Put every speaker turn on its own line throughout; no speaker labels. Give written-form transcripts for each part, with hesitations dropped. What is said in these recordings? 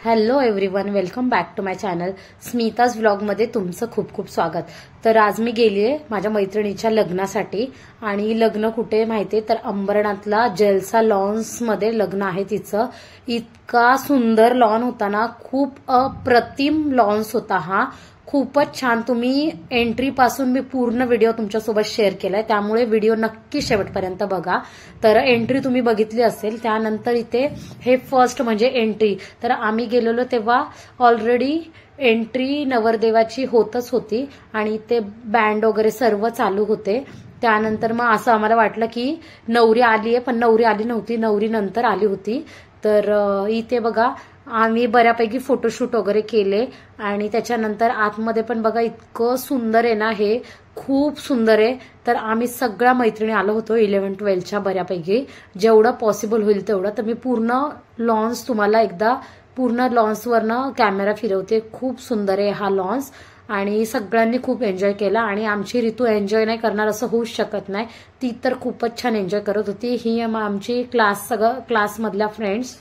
Hello everyone, welcome back to my channel Smita's व्लॉगमध्ये तुमचं खूप खूप स्वागत। तर आज मी गेलीये माझ्या मैत्रिणीच्या लग्नासाठी आणि लग्न कुठे माहितीये तर अंबरनाथला जेल्सा लॉन्स मध्ये लग्न आहे तिचं। इतका सुंदर लॉन होता ना, खूप अप्रतिम लॉन्स होता हा, खूपच छान। तुम्ही एंट्री पासून मी पूर्ण व्हिडिओ तुमच्यासोबत शेअर केलाय, त्यामुळे व्हिडिओ नक्की शेवटपर्यंत बघा। तर एंट्री तुम्ही बघितली असेल, त्यानंतर इथे हे फर्स्ट म्हणजे एंट्री। तर आम्ही गेलेलो तेव्हा ऑलरेडी एंट्री नवरदेवाची होतच होती आणि ते बँड वगैरे सर्व चालू होते। त्यानंतर मग असं आम्हाला वाटलं की नवरी आलीये, पण नवरी आली नव्हती, नवरी नंतर आली होती। तर इथे बघा आम्ही बऱ्यापैकी फोटोशूट वगैरे केले आणि त्याच्यानंतर आतमध्ये पण बघा इतकं सुंदर आहे ना, हे खूप सुंदर आहे। तर आम्ही सगळ्या मैत्रिणी आलो होतो 11-12च्या बऱ्यापैकी, जेवढं पॉसिबल होईल तेवढं। तर मी पूर्ण लॉन्स तुम्हाला एकदा पूर्ण लॉन्सवरनं कॅमेरा फिरवते। खूप सुंदर आहे हा लॉन्स आणि सगळ्यांनी खूप एन्जॉय केला आणि आमची ऋतू एन्जॉय नाही करणार असं होऊच शकत नाही, ती तर खूपच छान एन्जॉय करत होती। ही आमची क्लासमधल्या फ्रेंड्स।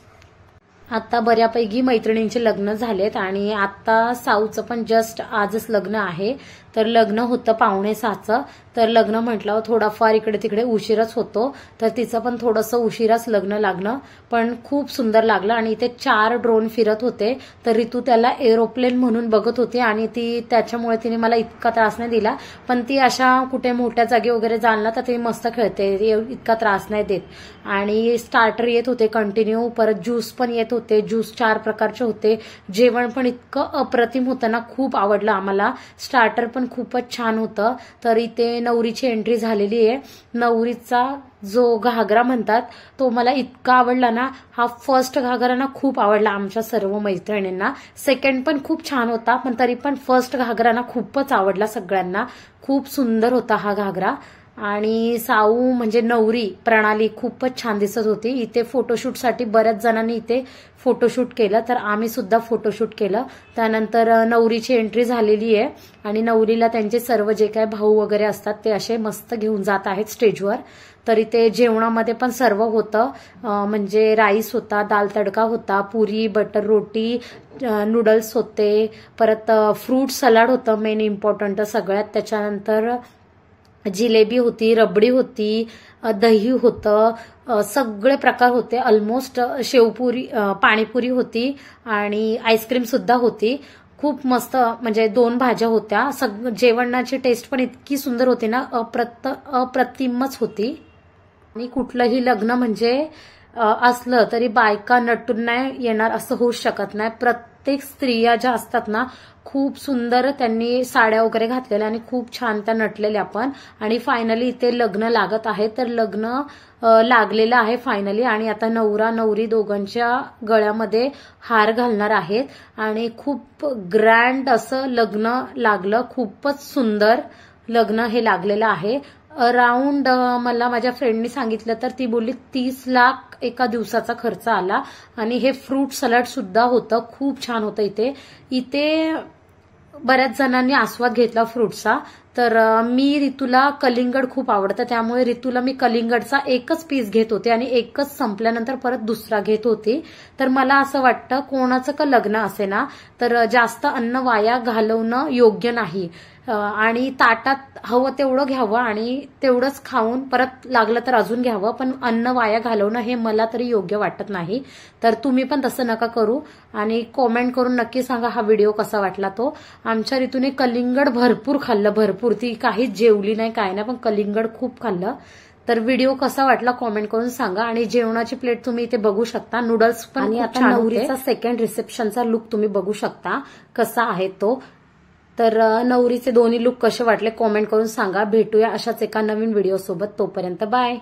आता बऱ्यापैकी मैत्रिणींचे लग्न झालेत आणि आता साऊचं पण जस्ट आजच लग्न आहे। तर लग्न होतं 5:45चं, तर लग्न म्हटलं थोडाफार इकडे तिकडे उशीरच होतो, तर तिचं पण थोडंसं उशिराच लग्न लागलं, पण खूप सुंदर लागलं। आणि इथे 4 ड्रोन फिरत होते, तर ऋतू त्याला एरोप्लेन म्हणून बघत होती आणि त्याच्यामुळे तिने मला इतका त्रास नाही दिला, पण ती अशा कुठे मोठ्या जागी वगैरे जाणार तर ती मस्त खेळते, इतका त्रास नाही देत। आणि स्टार्टर येत होते कंटिन्यू, परत ज्यूस पण येत होते, ज्यूस 4 प्रकारचे होते। जेवण पण इतकं अप्रतिम होतं ना, खूप आवडलं आम्हाला। स्टार्टर पण खूपच छान होतं। तर इथे नवरीची एंट्री झालेली आहे। नवरीचा जो घागरा म्हणतात तो मला इतका आवडला ना, हा फर्स्ट घागरा ना खूप आवडला आमच्या सर्व मैत्रिणींना। सेकंड पण खूप छान होता, पण तरी पण फर्स्ट घागरा ना खूपच आवडला सगळ्यांना, खूप सुंदर होता हा घागरा। आणि साऊ म्हणजे नवरी प्रणाली खूपच छान दिसत होती। इथे फोटोशूटसाठी बऱ्याच जणांनी इथे फोटोशूट केलं, तर आम्ही सुद्धा फोटोशूट केलं। त्यानंतर नवरीची एंट्री झालेली आहे आणि नवरीला त्यांचे सर्व जे काय भाऊ वगैरे असतात ते असे मस्त घेऊन जात आहेत स्टेजवर। तर इथे जेवणामध्ये पण सर्व होतं, म्हणजे राईस होता, दाल तडका होता, पुरी, बटर रोटी, नूडल्स होते, परत फ्रूट सलाड होतं मेन इम्पॉर्टंट सगळ्यात। त्याच्यानंतर जिलेबी होती, रबडी होती, दही होतं, सगळे प्रकार होते ऑलमोस्ट। शेवपुरी, पाणीपुरी होती आणि आईस्क्रीम सुद्धा होती। खूप मस्त, म्हणजे 2 भाज्या होत्या। जेवणाची टेस्ट पण इतकी सुंदर होती ना, अप्रतिमच होती। आणि कुठलंही लग्न म्हणजे असलं तरी बायका नटून नाही येणार असं होऊ शकत नाही। प्रत्येक स्त्रिया ज्या असतात ना, खूप सुंदर त्यांनी साड्या वगैरे घातलेल्या आणि खूप छान त्या नटलेल्या पण। आणि फायनली इथे लग्न लागत आहे, तर लग्न लागलेलं आहे फायनली। आणि आता नवरा नवरी दोघांच्या गळ्यामध्ये हार घालणार आहेत आणि खूप ग्रँड असं लग्न लागलं, खूपच सुंदर लग्न हे लागलेलं आहे। अराउंड मला माझ्या फ्रेंडनी सांगितलं तर ती बोलली 30 लाख एका दिवसाचा खर्च आला। आणि हे फ्रूट सलाड सुद्धा होतं, खूप छान होतं। इथे बऱ्याच जणांनी आस्वाद घेतला फ्रूटचा। तर मी ऋतूला कलिंगड खूप आवडतं, त्यामुळे ऋतूला मी कलिंगडचा एकच पीस घेत होते आणि एकच संपल्यानंतर परत दुसरा घेत होती। तर मला असं वाटतं कोणाचं का लग्न असे ना, तर जास्त अन्न वाया घालवणं योग्य नाही आणि ताटात हवं तेवढं घ्यावं आणि तेवढंच खाऊन परत लागलं तर अजून घ्यावं, पण अन्न वाया घालवणं हे मला तरी योग्य वाटत नाही। तर तुम्ही पण तसं नका करू आणि कॉमेंट करून नक्की सांगा हा व्हिडिओ कसा वाटला तो। आमच्या ऋतूने कलिंगड भरपूर खाल्लं, भरपूर, ती काहीच जेवली नाही काय नाही, पण कलिंगड खूप खाल्लं। तर व्हिडिओ कसा वाटला कॉमेंट करून सांगा। आणि जेवणाची प्लेट तुम्ही इथे बघू शकता, नूडल्स पण। आणि आता नवरीचा सेकंड रिसेप्शनचा लुक तुम्ही बघू शकता कसा आहे तो। तर नवरीचे दोन्ही लुक कसे वाटले कॉमेंट करून सांगा। भेटूया अशाच एका नवीन व्हिडिओ सोबत, तोपर्यंत बाय।